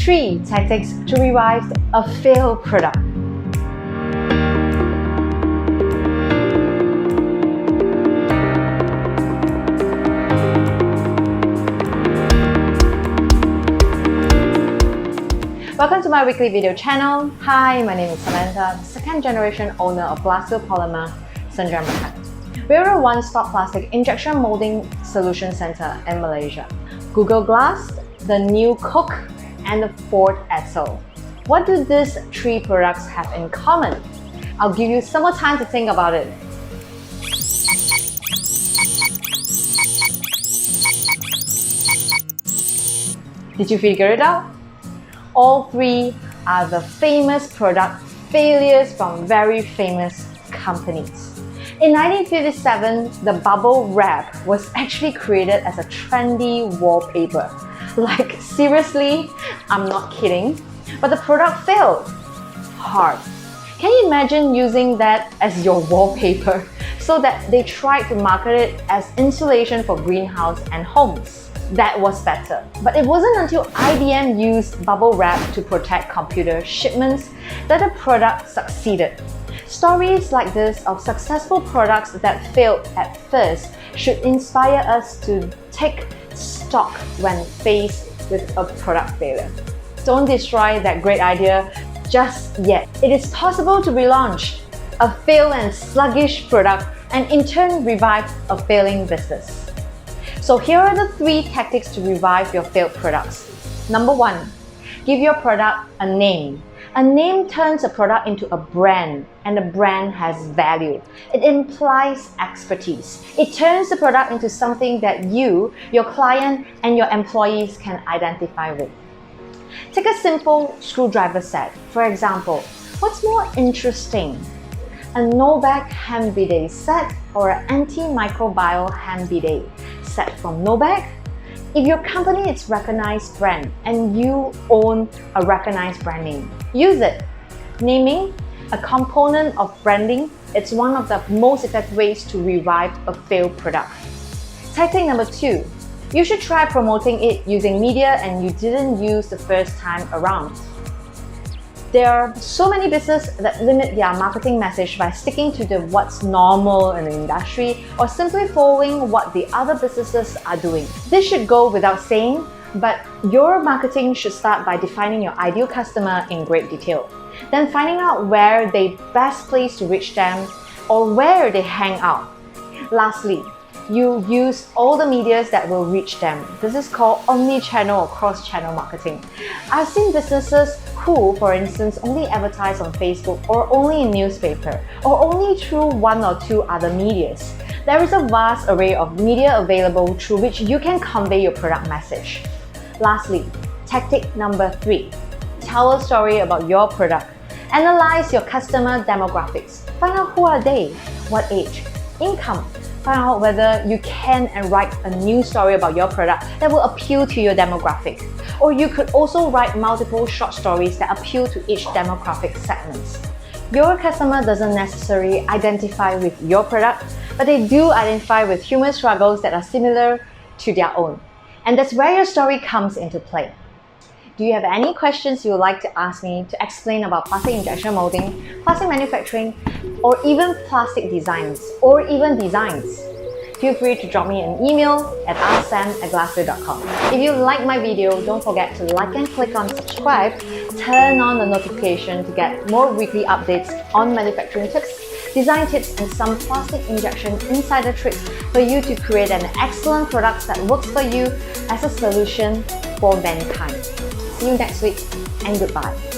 3 tactics to revive a failed product. Welcome to my weekly video channel. Hi, my name is Samantha, the second generation owner of Glasfil Polymer Sdn. We're a one-stop plastic injection molding solution center in Malaysia. Google Glass, the new Coke, and the Ford Edsel. What do these 3 products have in common? I'll give you some more time to think about it. Did you figure it out? All 3 are the famous product failures from very famous companies. In 1957, the bubble wrap was actually created as a trendy wallpaper. Like, seriously, I'm not kidding. But the product failed hard. Can you imagine using that as your wallpaper? So that they tried to market it as insulation for greenhouse and homes. That was better. But it wasn't until IBM used bubble wrap to protect computer shipments that the product succeeded. Stories like this of successful products that failed at first should inspire us to take stock when faced with a product failure. Don't destroy that great idea just yet. It is possible to relaunch a failed and sluggish product and in turn revive a failing business. So here are the 3 tactics to revive your failed products. Number 1, give your product a name. A name turns a product into a brand, and a brand has value. It implies expertise. It turns the product into something that you, your client, and your employees can identify with. Take a simple screwdriver set. For example, what's more interesting? A no-bag hand bidet set or an antimicrobial hand bidet set from no bag? If your company is a recognized brand and you own a recognized brand name, use it. Naming a component of branding, it's one of the most effective ways to revive a failed product. Tactic number 2, you should try promoting it using media and you didn't use the first time around. There are so many businesses that limit their marketing message by sticking to what's normal in the industry or simply following what the other businesses are doing. This should go without saying, but your marketing should start by defining your ideal customer in great detail. Then finding out where they best place to reach them or where they hang out. Lastly, you use all the medias that will reach them. This is called omnichannel or cross-channel marketing. I've seen businesses who, for instance, only advertise on Facebook or only in newspaper or only through 1 or 2 other medias. There is a vast array of media available through which you can convey your product message. Lastly, tactic number 3, tell a story about your product. Analyze your customer demographics. Find out who are they, what age, income. Find out whether you can and write a new story about your product that will appeal to your demographic. Or you could also write multiple short stories that appeal to each demographic segment. Your customer doesn't necessarily identify with your product, but they do identify with human struggles that are similar to their own. And that's where your story comes into play. Do you have any questions you would like to ask me to explain about plastic injection molding, plastic manufacturing, or even plastic designs, or even designs? Feel free to drop me an email at asksam@glasfil.com. If you like my video, don't forget to like and click on subscribe, turn on the notification to get more weekly updates on manufacturing tips, design tips, and some plastic injection insider tricks for you to create an excellent product that works for you as a solution for mankind. See you next week and goodbye.